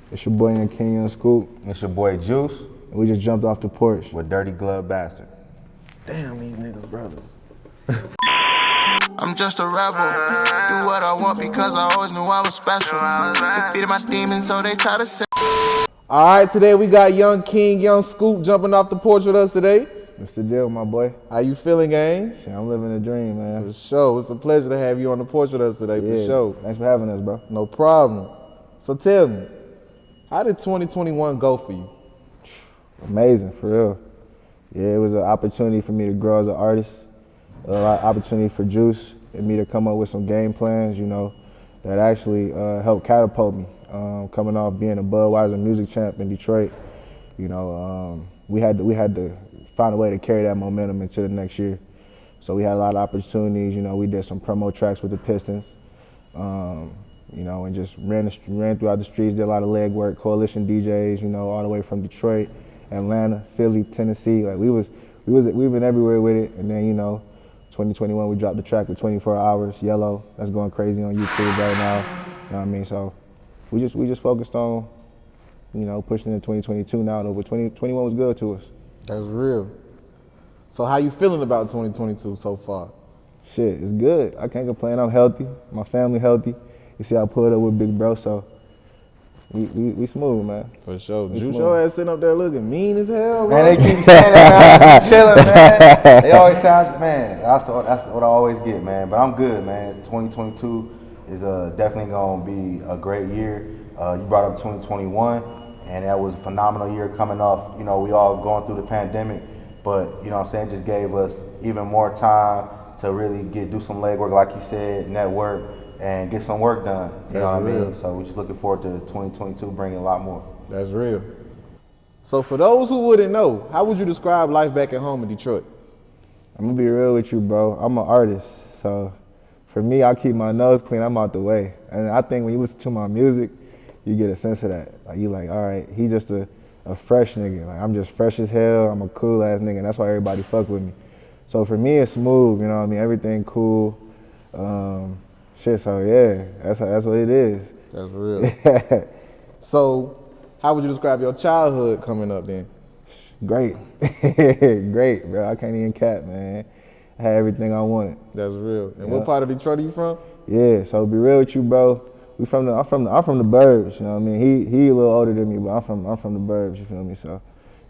It's your boy YoungKing YoungScoop. It's your boy Juice. And we just jumped off the porch. With Dirty Glove Bastard. Damn, these niggas brothers. I'm just a rebel. Do what I want because I always knew I was special. Defeated my demons, so they try to say. All right, today we got YoungKing YoungScoop jumping off the porch with us today. What's the deal, my boy? How you feeling, gang? Shit, I'm living the dream, man. For sure. It's a pleasure to have you on the porch with us today, for sure. Thanks for having us, bro. No problem. So tell me, how did 2021 go for you? Amazing, for real. Yeah, it was an opportunity for me to grow as an artist, an opportunity for Juice and me to come up with some game plans, you know, that actually helped catapult me. Coming off being a Budweiser Music champ in Detroit, you know, we had to find a way to carry that momentum into the next year. So we had a lot of opportunities. You know, we did some promo tracks with the Pistons, you know, and just ran throughout the streets. Did a lot of leg work, coalition DJs, you know, all the way from Detroit, Atlanta, Philly, Tennessee. Like we've been everywhere with it. And then, you know, 2021 we dropped the track with 24 Hours, Yellow. That's going crazy on YouTube right now. You know what I mean? So we just focused on, you know, pushing into 2022 now. But 2021 was good to us. That's real. So how you feeling about 2022 so far? Shit, it's good. I can't complain. I'm healthy. My family healthy. You see, I pulled up with Big Bro, so we smooth, man. For sure. We Juice smooth. your ass sitting up there looking mean as hell, bro. Man, they keep saying that, man. Chilling, man. They always sound, man. That's what I always get, man. But I'm good, man. 2022 is definitely gonna be a great year. You brought up 2021. And that was a phenomenal year coming off, you know, we all going through the pandemic, but, you know what I'm saying, just gave us even more time to really do some legwork, like you said, network, and get some work done, you know what I mean? So we're just looking forward to 2022 bringing a lot more. That's real. So for those who wouldn't know, how would you describe life back at home in Detroit? I'm gonna be real with you, bro. I'm an artist, so for me, I keep my nose clean, I'm out the way. And I think when you listen to my music, you get a sense of that. Like you like, all right, he just a fresh nigga. Like I'm just fresh as hell. I'm a cool ass nigga, and that's why everybody fuck with me. So for me, it's smooth. You know what I mean? Everything cool. Shit. So yeah, that's what it is. That's real. So, how would you describe your childhood coming up then? Great, great, bro. I can't even cap, man. I had everything I wanted. That's real. And what part of Detroit are you from? Yeah. So to be real with you, bro. I'm from the burbs, you know what I mean? He a little older than me, but I'm from the burbs, you feel me? So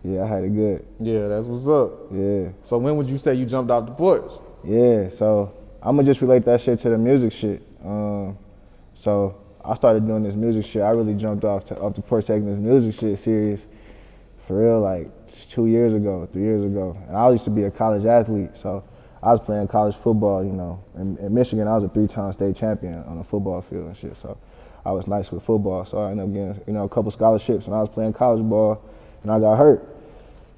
yeah, I had it good. Yeah, that's what's up. Yeah. So when would you say you jumped off the porch? Yeah, so I'ma just relate that shit to the music shit. So I started doing this music shit. I really jumped off the porch taking this music shit serious for real like 3 years ago. And I used to be a college athlete, so I was playing college football, you know. In Michigan, I was a 3-time state champion on a football field and shit. So I was nice with football. So I ended up getting, you know, a couple scholarships and I was playing college ball and I got hurt.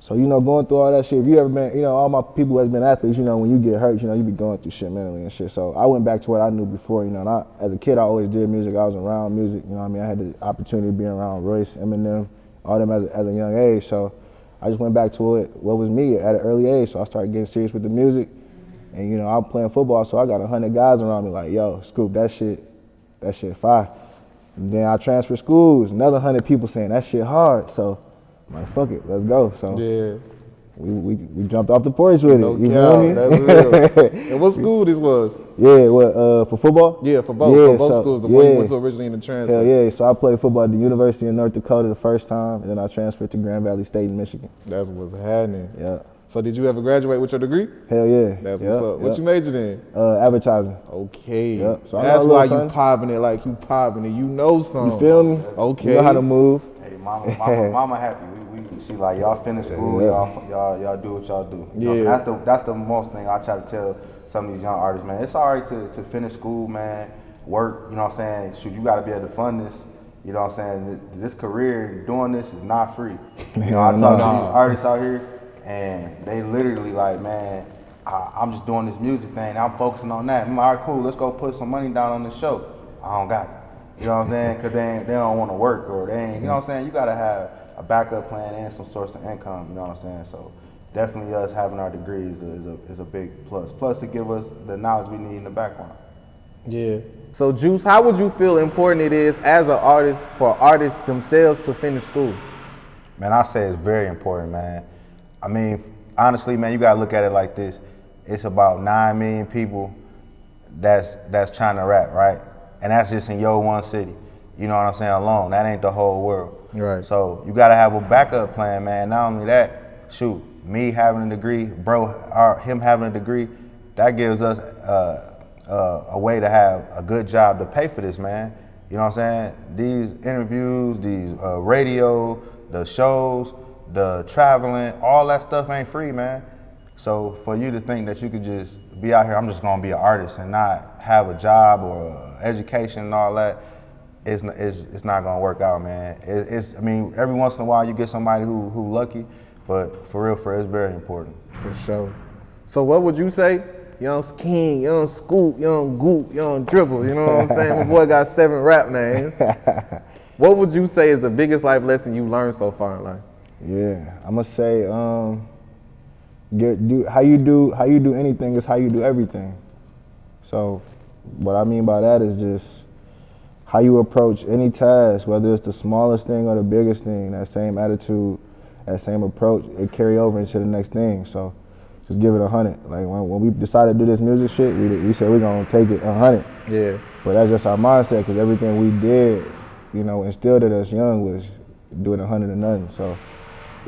So, you know, going through all that shit, if you ever been, you know, all my people who has been athletes, you know, when you get hurt, you know, you be going through shit mentally and shit. So I went back to what I knew before, you know, and as a kid, I always did music. I was around music, you know what I mean? I had the opportunity to be around Royce, Eminem, all them as a young age. So I just went back to what was me at an early age. So I started getting serious with the music. And, you know, I'm playing football, so I got 100 guys around me like, yo, Scoop, that shit fire. And then I transferred schools, another 100 people saying that shit hard. So I'm like, fuck it, let's go. So yeah, we jumped off the porch with no it. You feel me? That's real. And what school this was? Yeah, what, for football? Yeah, for both schools, the one you went to originally in the transfer. Hell yeah, so I played football at the University of North Dakota the first time, and then I transferred to Grand Valley State in Michigan. That's what's happening. Yeah. So did you ever graduate with your degree? Hell yeah. That's what's up. What you majored in? Advertising. Okay. Yep. So that's why you popping it like you popping it. You know something. You feel me? Okay. You know how to move. Hey, mama happy. She like, y'all finish school, y'all do what y'all do. You know, that's the most thing I try to tell some of these young artists, man. It's all right to finish school, man, work, you know what I'm saying? Shoot, you gotta be able to fund this. You know what I'm saying? This career, doing this is not free. You know, I talk to these artists out here, and they literally like, man, I'm just doing this music thing. I'm focusing on that. I'm like, all right, cool. Let's go put some money down on this show. I don't got it. You know what I'm saying? Because they don't want to work, or they ain't. You know what I'm saying? You gotta have a backup plan and some source of income. You know what I'm saying? So definitely us having our degrees is a big plus. Plus to give us the knowledge we need in the background. Yeah. So Juice, how would you feel important it is as an artist for artists themselves to finish school? Man, I say it's very important, man. I mean, honestly, man, you gotta look at it like this. It's about 9 million people that's trying to rap, right? And that's just in your one city. You know what I'm saying? Alone. That ain't the whole world. Right. So you gotta have a backup plan, man. Not only that, shoot, me having a degree, him having a degree, that gives us a way to have a good job to pay for this, man. You know what I'm saying? These interviews, these radio, the shows, the traveling, all that stuff ain't free, man. So for you to think that you could just be out here, I'm just gonna be an artist and not have a job or education and all that, it's not gonna work out, man. I mean, every once in a while you get somebody who lucky, but for real, it's very important. For sure. So what would you say? Young King, Young Scoop, Young Goop, Young Dribble, you know what I'm saying? My boy got 7 rap names. What would you say is the biggest life lesson you learned so far in life? Yeah, I'm gonna say, how you do anything is how you do everything. So, what I mean by that is just how you approach any task, whether it's the smallest thing or the biggest thing. That same attitude, that same approach, it carry over into the next thing. So, just give it 100. Like when we decided to do this music shit, we said we're gonna take it 100. Yeah. But that's just our mindset, because everything we did, you know, instilled at us young was doing 100 and nothing. So,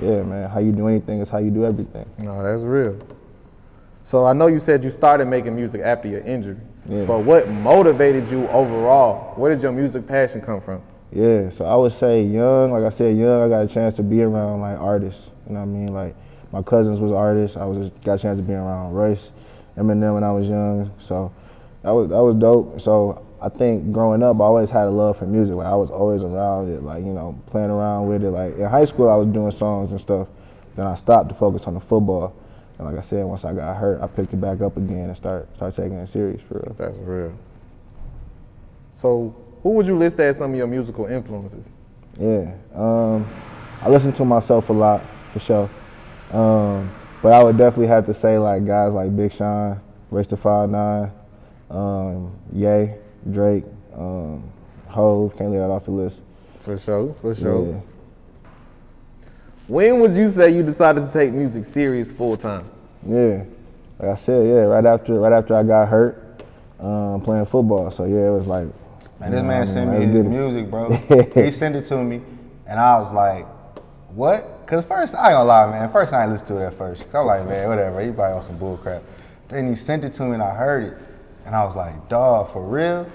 yeah, man, how you do anything is how you do everything. No, that's real. So I know you said you started making music after your injury, but what motivated you overall? Where did your music passion come from? Yeah, so I would say young, like I said, young, I got a chance to be around like artists, you know what I mean? Like my cousins was artists, got a chance to be around Royce, Eminem when I was young, so that was dope. So I think growing up, I always had a love for music. Like I was always around it, like, you know, playing around with it. Like in high school, I was doing songs and stuff. Then I stopped to focus on the football. And like I said, once I got hurt, I picked it back up again and start taking it serious for real. That's real. So who would you list as some of your musical influences? Yeah, I listen to myself a lot, for sure. But I would definitely have to say like guys like Big Sean, Race to 5'9", Ye, Drake, Hove, can't leave that off the list. For sure, for sure. Yeah. When would you say you decided to take music serious full time? Yeah, like I said, yeah, right after I got hurt playing football. So yeah, it was like, man, this man sent me his music, bro. He sent it to me, and I was like, what? Cause first, I ain't gonna lie, man. First, I ain't listen to it at first. Cause I'm like, man, whatever. He probably on some bull crap. Then he sent it to me, and I heard it, and I was like, dawg, for real?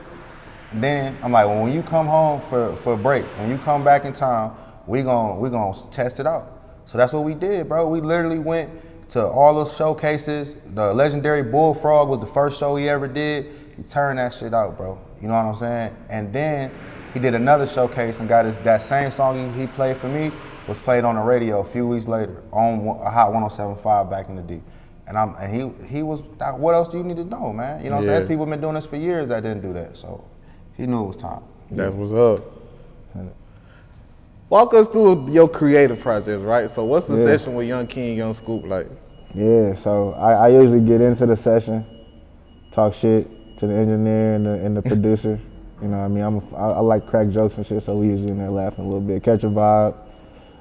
And then I'm like, well, when you come home for a break, when you come back in town, we gonna test it out. So that's what we did, bro. We literally went to all those showcases. The legendary Bullfrog was the first show he ever did. He turned that shit out, bro. You know what I'm saying? And then he did another showcase and got that same song he played for me was played on the radio a few weeks later on a Hot 107.5 back in the D. And he was, what else do you need to know, man? You know what I'm saying? There's people been doing this for years that didn't do that. So he knew it was time. That's what's up. Walk us through your creative process, right? So what's the session with YoungKing YoungScoop like? Yeah, so I usually get into the session, talk shit to the engineer and the producer. You know what I mean? I like crack jokes and shit, so we usually in there laughing a little bit, catch a vibe,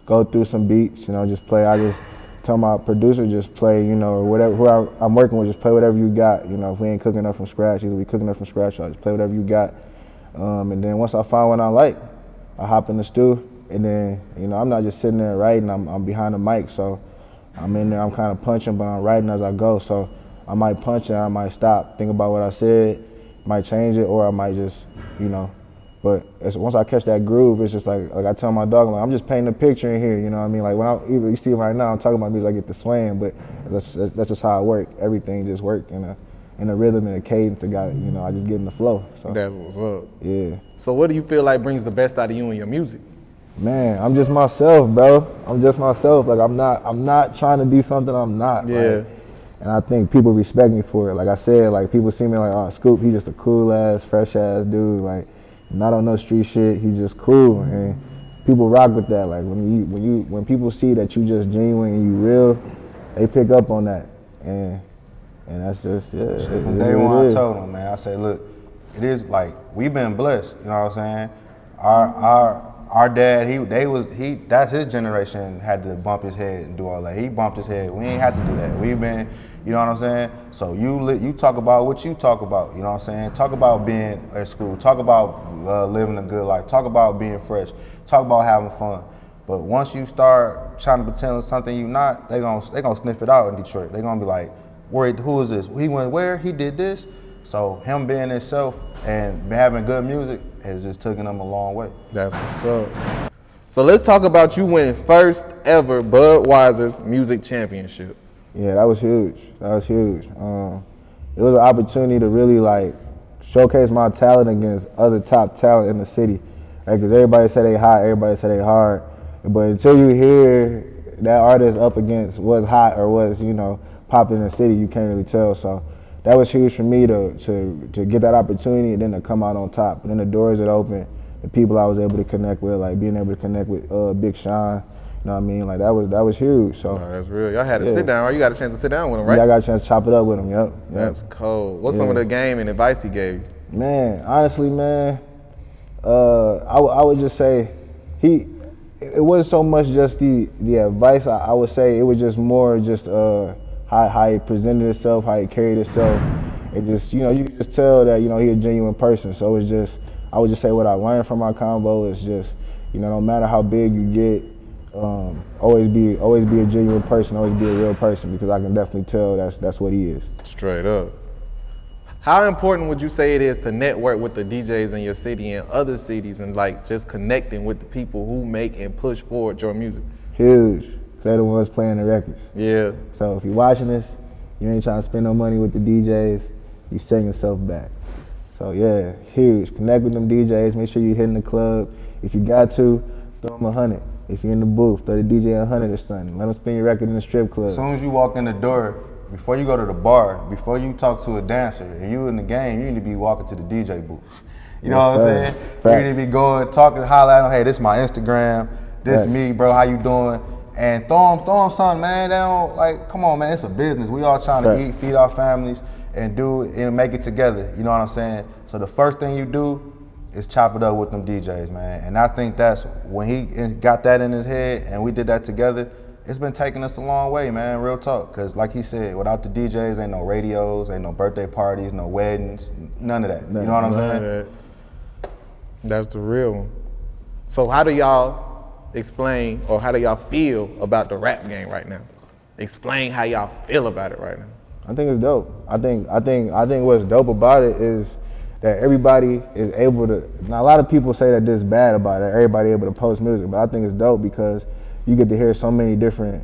go through some beats, you know, just play. I just tell my producer, just play, you know, or whatever, who I'm working with, just play whatever you got. You know, if we ain't cooking up from scratch, either we cooking up from scratch or just play whatever you got. And then once I find what I like, I hop in the stew. And then, you know, I'm not just sitting there writing, I'm behind the mic, so I'm in there, I'm kind of punching, but I'm writing as I go. So I might punch and I might stop, think about what I said, might change it, or I might just, you know, but once I catch that groove, it's just like I tell my dog, I'm just painting a picture in here, you know what I mean? Like even you see right now, I'm talking about music, I get the swaying, but that's just how I work. Everything just work in a rhythm and a cadence. I got, you know, I just get in the flow. So that's what's up. Yeah. So what do you feel like brings the best out of you in your music? Man, I'm just myself, bro. I'm just myself. Like I'm not trying to be something I'm not. Yeah. Like, and I think people respect me for it. Like I said, like people see me like, oh, Scoop, he's just a cool ass, fresh ass dude. Like not on no street shit. He's just cool, and people rock with that. Like when people see that you just genuine and you real, they pick up on that, and that's just From day one, I told him, man. I said, look, it is like we've been blessed. You know what I'm saying? Our dad, that's his generation had to bump his head and do all that. He bumped his head. We ain't had to do that. We've been, you know what I'm saying? So you talk about what you talk about. You know what I'm saying? Talk about being at school. Talk about living a good life. Talk about being fresh. Talk about having fun. But once you start trying to pretend something you're not, they gonna sniff it out in Detroit. They gonna be like, who is this? He went where? He did this? So him being himself and having good music has just taken him a long way. That's what's up. So let's talk about you winning first ever Budweiser's Music Championship. Yeah, that was huge. That was huge. It was an opportunity to really like showcase my talent against other top talent in the city. Right? Because everybody said they hot, everybody said they hard. But until you hear that artist up against what's hot or what's, you know, popping in the city, you can't really tell. So that was huge for me to get that opportunity and then to come out on top. And then the doors that opened, the people I was able to connect with, like being able to connect with Big Sean, you know what I mean? Like that was huge. So that's real. Y'all had to sit down, right? You got a chance to sit down with him, right? Yeah, I got a chance to chop it up with him, yep. That's cold. What's some of the game and advice he gave you? Man, honestly, man, I would just say it wasn't so much just the advice. I would say it was just more just how he presented himself, how he carried himself. It just, you know, you can just tell that, you know, he a genuine person. So it's just, I would just say what I learned from our convo is just, you know, no matter how big you get, always be a genuine person, always be a real person, because I can definitely tell that's what he is. Straight up. How important would you say it is to network with the DJs in your city and other cities and like just connecting with the people who make and push forward your music? Huge. They're the ones playing the records. Yeah. So if you're watching this, you ain't trying to spend no money with the DJs, you setting yourself back. So yeah, huge. Connect with them DJs, make sure you're hitting the club. If you got to, throw them 100. If you're in the booth, throw the DJ 100 or something. Let them spin your record in the strip club. As soon as you walk in the door, before you go to the bar, before you talk to a dancer, and you in the game, you need to be walking to the DJ booth. You know what I'm saying? Fact. You need to be going, talking, hollering at them, hey, this is my Instagram, this is me, bro, how you doing? And throw them something, man. They don't, like, come on, man, it's a business. We all trying to eat, feed our families, and do it and make it together. You know what I'm saying? So the first thing you do is chop it up with them DJs, man. And I think that's when he got that in his head and we did that together, it's been taking us a long way, man, real talk. Because like he said, without the DJs, ain't no radios, ain't no birthday parties, no weddings, none of that. You know what I'm saying? That's the real one. So how do y'all explain, or how do y'all feel about the rap game right now? Explain how y'all feel about it right now. I think it's dope. I think what's dope about it is that everybody is able to. Now a lot of people say that this is bad about it. Everybody able to post music, but I think it's dope because you get to hear so many different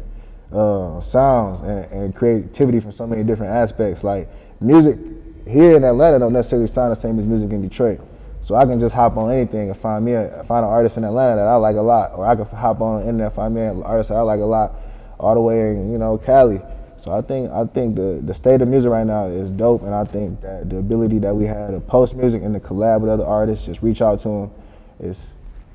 sounds and creativity from so many different aspects. Like music here in Atlanta don't necessarily sound the same as music in Detroit. So I can just hop on anything and find an artist in Atlanta that I like a lot, or I can hop on the internet and find me an artist that I like a lot, all the way in, you know, Cali. So I think the state of music right now is dope, and I think that the ability that we have to post music and to collab with other artists, just reach out to them, is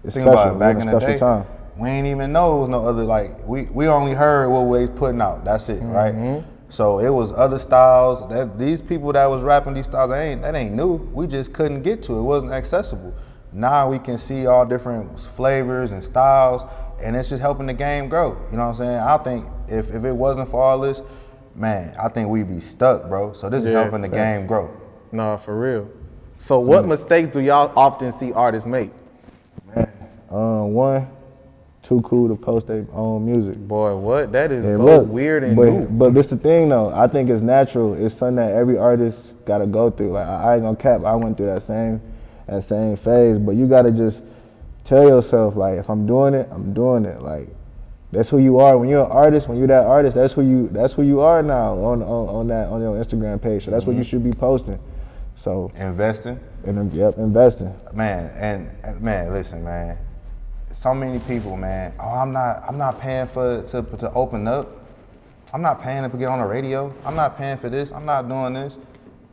special. About it, back in the day, time. We ain't even know it was no other, like, we only heard what we was putting out, that's it, right? So it was other styles, that these people that was rapping these styles, that ain't new, we just couldn't get to it, wasn't accessible. Now we can see all different flavors and styles, and it's just helping the game grow, you know what I'm saying? I think if it wasn't for all this, man, I think we'd be stuck, bro. So this is helping the game grow. No, for real. So what mistakes do y'all often see artists make? Man, one, too cool to post their own music. Boy, what? That is so weird and new. But this the thing though, I think it's natural. It's something that every artist gotta go through. Like I ain't gonna cap, I went through that same phase, but you gotta just tell yourself, like, if I'm doing it, I'm doing it. Like, that's who you are. When you're an artist, when you're that artist, that's who you are now on your Instagram page. So that's what you should be posting. So investing. Investing. Man, and man, listen, man. So many people, man. Oh, I'm not paying to open up. I'm not paying to get on the radio. I'm not paying for this. I'm not doing this.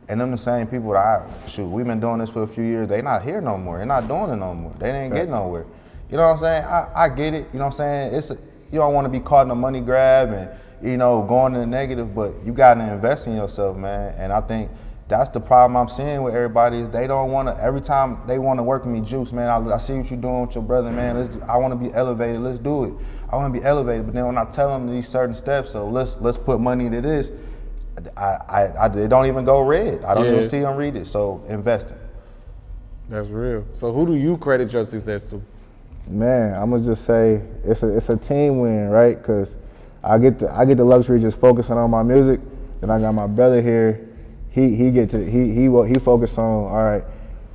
And them the same people that we've been doing this for a few years. They not here no more. They're not doing it no more. They didn't get nowhere. You know what I'm saying? I get it. You know what I'm saying? You don't want to be caught in a money grab and, you know, going to the negative, but you got to invest in yourself, man. And I think that's the problem I'm seeing with everybody is they don't want to, every time they want to work with me, Juice, man, I see what you're doing with your brother, man. I want to be elevated, let's do it. I want to be elevated, but then when I tell them these certain steps, so let's put money into this, they don't even go read. I don't even see them read it, so investing. That's real. So who do you credit your success to? Man, I'm gonna just say it's a team win, right? Cause I get the luxury of just focusing on my music. Then I got my brother here. He focused on, all right,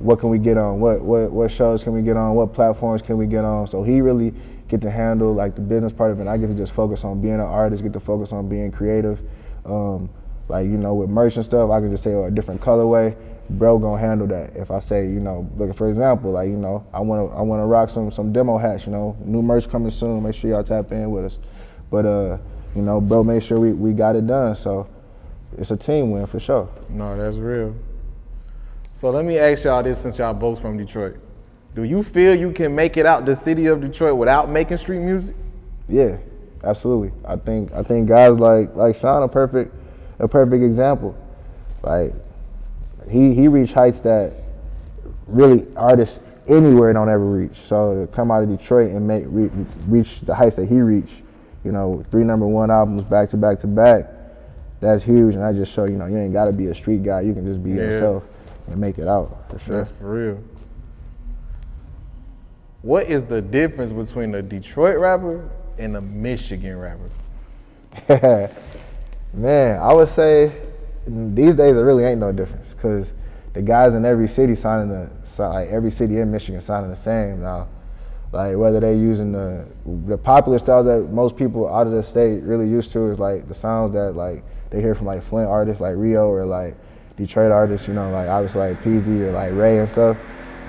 what can we get on? What shows can we get on? What platforms can we get on? So he really get to handle like the business part of it. I get to just focus on being an artist, get to focus on being creative. Like, you know, with merch and stuff, I can just say a different colorway. Bro gonna handle that. If I say, you know, look, for example, like, you know, I wanna rock some demo hats, you know, new merch coming soon. Make sure y'all tap in with us. But you know, bro, make sure we got it done. So it's a team win for sure. No, that's real. So let me ask y'all this, since y'all both from Detroit. Do you feel you can make it out the city of Detroit without making street music? Yeah, absolutely. I think guys like Sean a perfect example. Like he reached heights that really artists anywhere don't ever reach. So to come out of Detroit and reach the heights that he reached, you know, 3 #1 albums back to back to back, that's huge. And I just show, you know, you ain't gotta be a street guy. You can just be yourself and make it out, for sure. That's for real. What is the difference between a Detroit rapper and a Michigan rapper? Man, I would say these days it really ain't no difference, because the guys in every city every city in Michigan sounding the same now. Like whether they using the popular styles that most people out of the state really used to is like the sounds that like they hear from like Flint artists like Rio, or like Detroit artists, you know, like obviously like PZ or like Ray and stuff.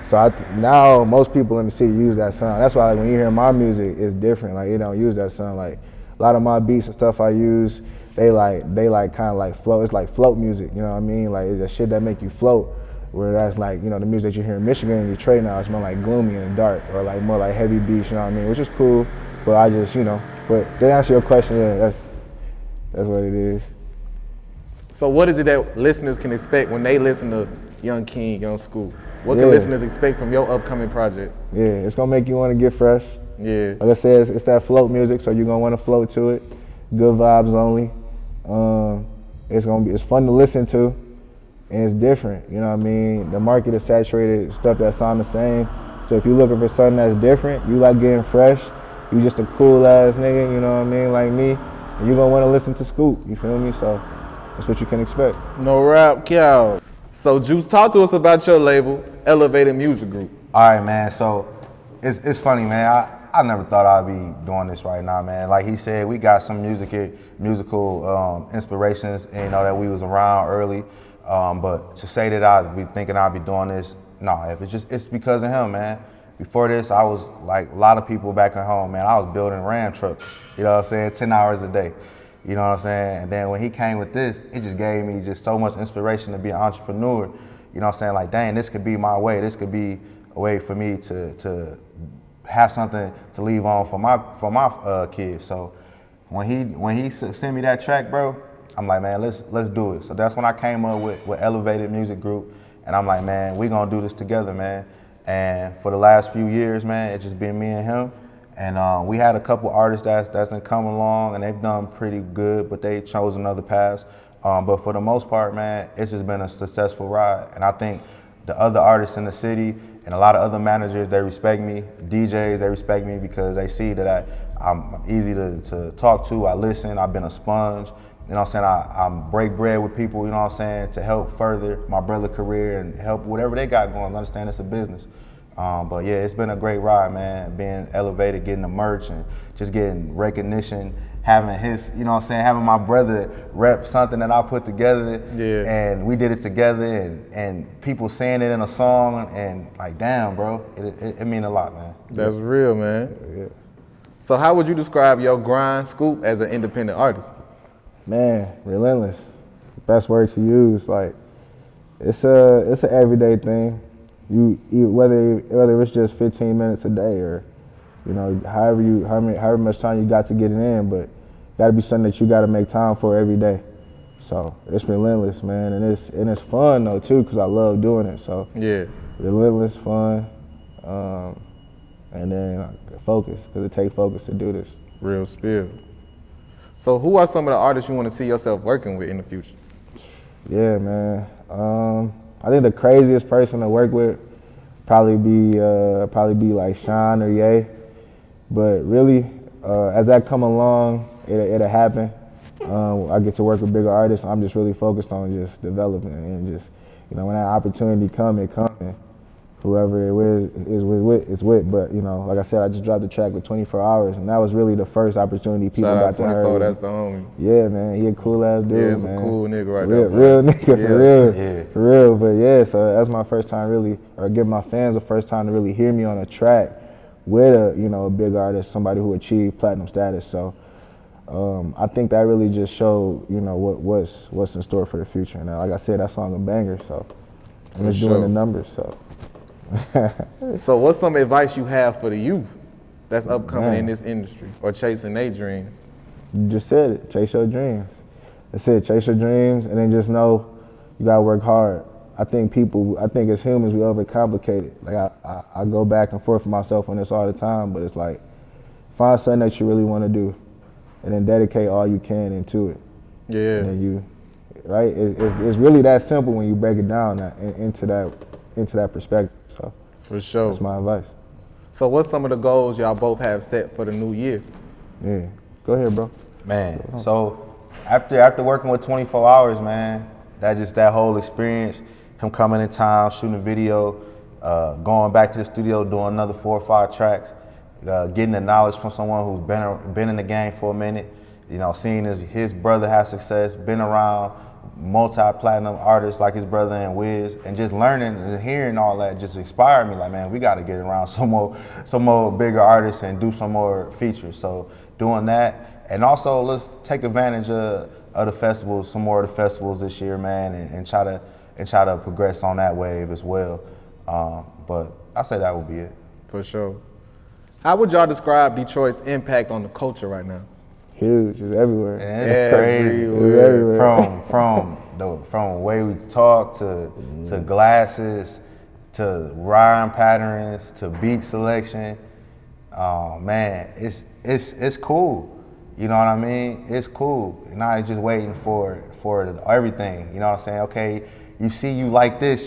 So now most people in the city use that sound. That's why like, when you hear my music, it's different. Like, it don't use that sound. Like a lot of my beats and stuff I use, they like kind of like float. It's like float music, you know what I mean? Like it's the shit that make you float. Where that's like, you know, the music that you hear in Michigan and Detroit now, it's more like gloomy and dark, or like more like heavy beats, you know what I mean? Which is cool, but I just, you know, but to answer your question, yeah, that's what it is. So what is it that listeners can expect when they listen to YoungKing YoungScoop? What can listeners expect from your upcoming project? Yeah, it's gonna make you wanna get fresh. Yeah. Like I said, it's that float music, so you're gonna wanna float to it. Good vibes only. It's fun to listen to, and it's different, you know what I mean? The market is saturated, stuff that sound the same. So if you're looking for something that's different, you like getting fresh, you just a cool ass nigga, you know what I mean, like me, and you're gonna wanna listen to Scoop, you feel me? So that's what you can expect. No rap, cow. So Juice, talk to us about your label, Elev8ted Music Group. All right, man, so it's funny, man. I never thought I'd be doing this right now, man. Like he said, we got some musical inspirations, and, you know, that we was around early. But to say that I'd be thinking I'd be doing this, no, it's because of him, man. Before this, I was like a lot of people back at home, man. I was building Ram trucks, you know what I'm saying, 10 hours a day. You know what I'm saying? And then when he came with this, it just gave me just so much inspiration to be an entrepreneur. You know what I'm saying? Like, dang, this could be my way. This could be a way for me to have something to leave on for my kids. So when he sent me that track, bro, I'm like, man, let's do it. So that's when I came up with Elev8ted Music Group, and I'm like, man, we gonna do this together, man. And for the last few years, man, it's just been me and him. And we had a couple artists that's come along, and they've done pretty good, but they chose another path. But for the most part, man, it's just been a successful ride. And I think the other artists in the city and a lot of other managers, they respect me. DJs, they respect me because they see that I'm easy to talk to. I listen. I've been a sponge. You know what I'm saying? I break bread with people, you know what I'm saying, to help further my brother's career and help whatever they got going. Understand it's a business. But yeah, it's been a great ride, man, being elevated, getting the merch and just getting recognition, having his, you know what I'm saying, having my brother rep something that I put together. Yeah. And we did it together, and people saying it in a song, and like, damn, bro, it mean a lot, man. That's real, man. Yeah. So how would you describe your grind, Scoop, as an independent artist? Man, relentless. Best word to use. Like, it's an everyday thing. You whether it's just 15 minutes a day, or, you know, however much time you got to get it in, but gotta be something that you gotta make time for every day. So it's relentless, man, and it's fun though too, cause I love doing it. So Yeah. relentless, fun, and then focus, cause it takes focus to do this. Real spill. So who are some of the artists you want to see yourself working with in the future? Yeah, man. I think the craziest person to work with probably be like Sean or Ye. But really, as that come along, it'll happen. I get to work with bigger artists. I'm just really focused on just developing and just, when that opportunity come, it comes. And whoever it is with. But like I said, I just dropped the track with 24 Hours, and that was really the first opportunity people Shout out got to hear. 24, that's the homie. Yeah, man, he a cool ass dude. Yeah, he's man. a cool nigga right there. Real nigga, Yeah. for real, Yeah. for real. But yeah, so that's my first time really, or give my fans the first time to really hear me on a track with a big artist, somebody who achieved platinum status. So I think that really just showed what's in store for the future. And like I said, that song a banger. So I'm just doing the numbers. So. So what's some advice you have for the youth that's upcoming Man. in this industry or chasing their dreams? You just said it. Chase your dreams. That's it. Chase your dreams, and then just know you gotta work hard. I think as humans, we overcomplicate it. Like I go back and forth with myself on this all the time, but it's like find something that you really want to do, and then dedicate all you can into it. Yeah. And then right? It's really that simple when you break it down into that perspective. So For sure. that's my advice. So what's some of the goals y'all both have set for the new year? Yeah. Go ahead, bro. Man, so after working with 24 Hours, man, that whole experience, him coming in town, shooting a video, going back to the studio, doing another 4 or 5 tracks, getting the knowledge from someone who's been in the game for a minute, seeing his brother have success, been around multi-platinum artists like his brother and Wiz, and just learning and hearing all that just inspired me. Like, man, we got to get around some more bigger artists and do some more features. So doing that, and also let's take advantage of the festivals, some more of the festivals this year, man, and try to progress on that wave as well. But I say that would be it. For sure. How would y'all describe Detroit's impact on the culture right now? Huge. It's everywhere. And it's crazy. Everywhere. From the way we talk to glasses, to rhyme patterns, to beat selection. Man, it's cool. You know what I mean? It's cool. Now it's just waiting for everything. You know what I'm saying? Okay, you like this.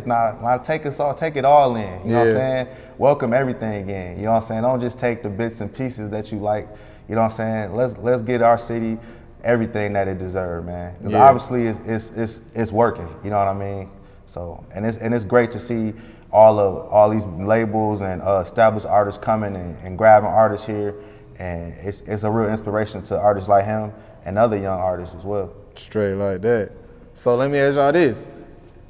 Now take it all in. You know what I'm saying? Welcome everything in. You know what I'm saying? Don't just take the bits and pieces that you like. You know what I'm saying? Let's get our city everything that it deserves, man. Because obviously it's working. You know what I mean? So and it's great to see all these labels and established artists coming and grabbing artists here, and it's a real inspiration to artists like him and other young artists as well. Straight like that. So let me ask y'all this.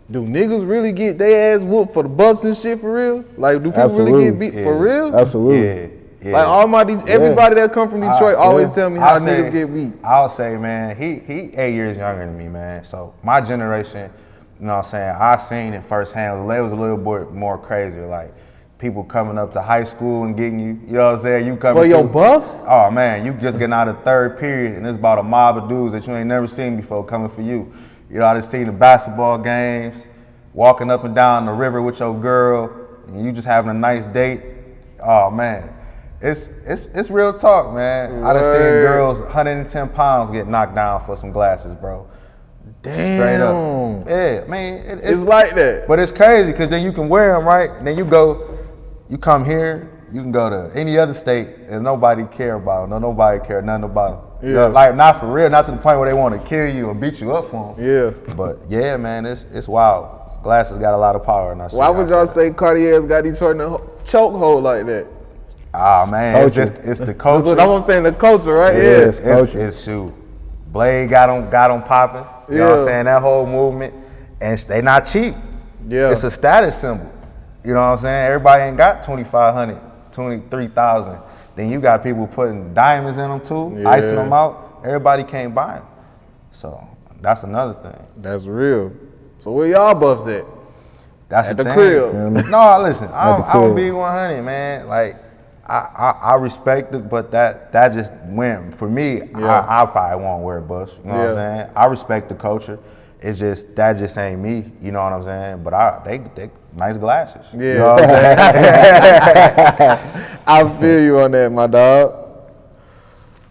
Do niggas really get their ass whooped for the bucks and shit for real? Like, do people really get beat for real? Absolutely. Yeah. Like everybody that come from Detroit always tell me how niggas get beat. I'll say, man, he 8 years younger than me, man. So my generation, you know what I'm saying, I seen it firsthand. It was a little bit more crazier. Like people coming up to high school and getting you know what I'm saying? You coming for your buffs? Oh man, you just getting out of third period and it's about a mob of dudes that you ain't never seen before coming for you. You know, I just seen the basketball games, walking up and down the river with your girl, and you just having a nice date. Oh man. It's real talk, man. I done seen girls 110 pounds get knocked down for some glasses, bro. Damn. Straight up. Yeah, I mean, it's like that. But it's crazy because then you can wear them, right? And then you come here, you can go to any other state and nobody care about them. Nobody care nothing about them. Yeah. Like, not for real, not to the point where they want to kill you or beat you up for them. Yeah. But yeah, man, it's wild. Glasses got a lot of power in our city. Why would y'all say Cartier's got Detroit in a chokehold like that? Ah man, it's the culture. That's what I'm saying, the culture, right? It's shoot. Blade got them popping. You know what I'm saying? That whole movement, and they not cheap. Yeah. It's a status symbol. You know what I'm saying? Everybody ain't got 2,500, 23,000. Then you got people putting diamonds in them too, icing them out. Everybody can't buy them. So that's another thing. That's real. So where y'all buffs at? That's at the the thing. crib. No, listen, I'm be 100, man. Like, I respect it, but that just went for me. I probably won't wear bust. You know what I'm saying? I respect the culture. It's just that just ain't me. You know what I'm saying? But they nice glasses. Yeah. You know what I'm saying? I feel you on that, my dog.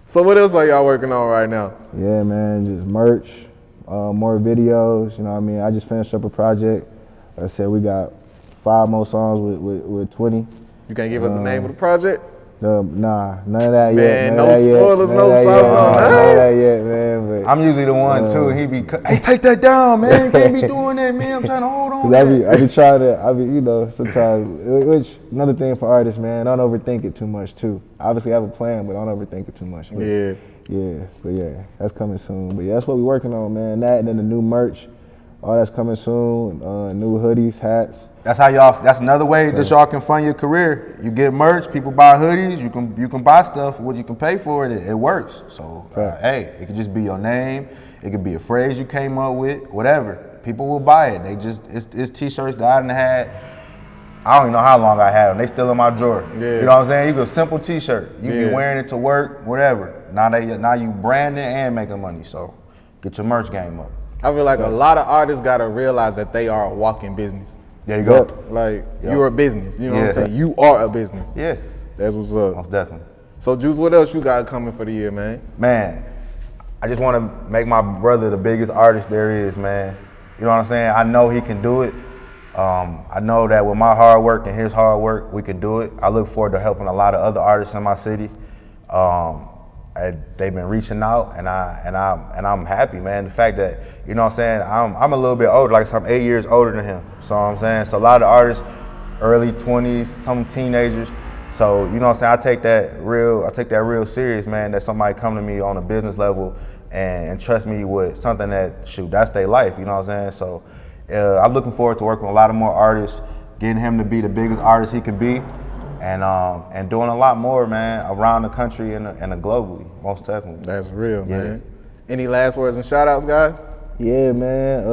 So what else are y'all working on right now? Yeah, man, just merch, more videos. You know what I mean? I just finished up a project. Like I said, we got 5 more songs with 20. You can't give us the name of the project? Nah, none of that Man, yet. no spoilers, no sauce, no None of that yet, man. But I'm usually the one too. He be, hey, take that down, man. You can't be doing that, man. I'm trying to hold on. I be trying to, you know, sometimes. Which another thing for artists, man, don't overthink it too much too. Obviously, have a plan, but don't overthink it too much. But, yeah, that's coming soon. But yeah, that's what we working on, man. That and then the new merch, all that's coming soon. New hoodies, hats. That's how y'all. That's another way that y'all can fund your career. You get merch, people buy hoodies. You can buy stuff. What you can pay for it, it works. So hey, it could just be your name. It could be a phrase you came up with. Whatever. People will buy it. They just it's t-shirts that I done had. I don't even know how long I had them. They still in my drawer. Yeah. You know what I'm saying? You get a simple t-shirt. You be wearing it to work, whatever. Now you branding and making money. So get your merch game up. I feel like a lot of artists gotta realize that they are a walking business. There you go. Like, you're a business. You know what I'm saying? You are a business. Yeah. That's what's up. Most definitely. So, Juice, what else you got coming for the year, man? Man, I just want to make my brother the biggest artist there is, man. You know what I'm saying? I know he can do it. I know that with my hard work and his hard work, we can do it. I look forward to helping a lot of other artists in my city. They've been reaching out, and I'm happy, man. The fact that, you know what I'm saying, I'm a little bit older, like I'm 8 years older than him. So I'm saying, so a lot of artists, early 20s, some teenagers. So you know what I'm saying, I take that real serious, man. That somebody come to me on a business level and trust me with something that, shoot, that's their life. You know what I'm saying? So I'm looking forward to working with a lot of more artists, getting him to be the biggest artist he can be. And doing a lot more, man, around the country and globally, most definitely. That's real, man. Any last words and shout outs, guys? Yeah, man.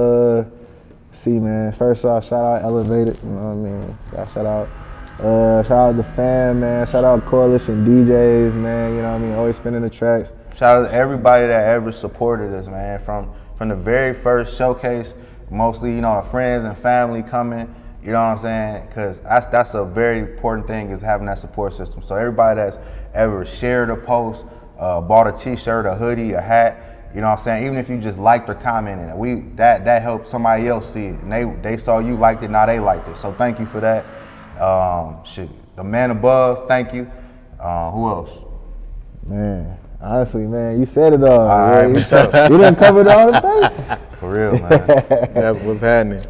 Man. First off, shout out Elev8ted, you know what I mean? Shout out the fam, man. Shout out Coalition DJs, man. You know what I mean? Always spinning the tracks. Shout out to everybody that ever supported us, man. From the very first showcase, mostly, you know, our friends and family coming. You know what I'm saying? Because that's a very important thing, is having that support system. So everybody that's ever shared a post, bought a t-shirt, a hoodie, a hat, you know what I'm saying? Even if you just liked or commented, that helped somebody else see it. And they saw you liked it, now they liked it. So thank you for that. The man above, thank you. Who else? Man, honestly, man, you said it all. All right, You didn't cover it all the bases. For real, man. That's what's happening.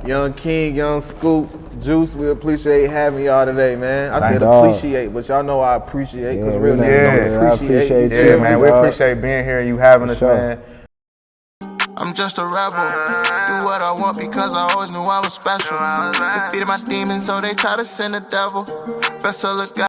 Young King, Young Scoop, Juice, we appreciate having y'all today, man. I said appreciate, but y'all know I appreciate, because real niggas don't appreciate. Yeah, man, we appreciate being here and you having us, man. I'm just a rebel. Do what I want because I always knew I was special. Defeated my demons, so they try to send the devil. Best to look out.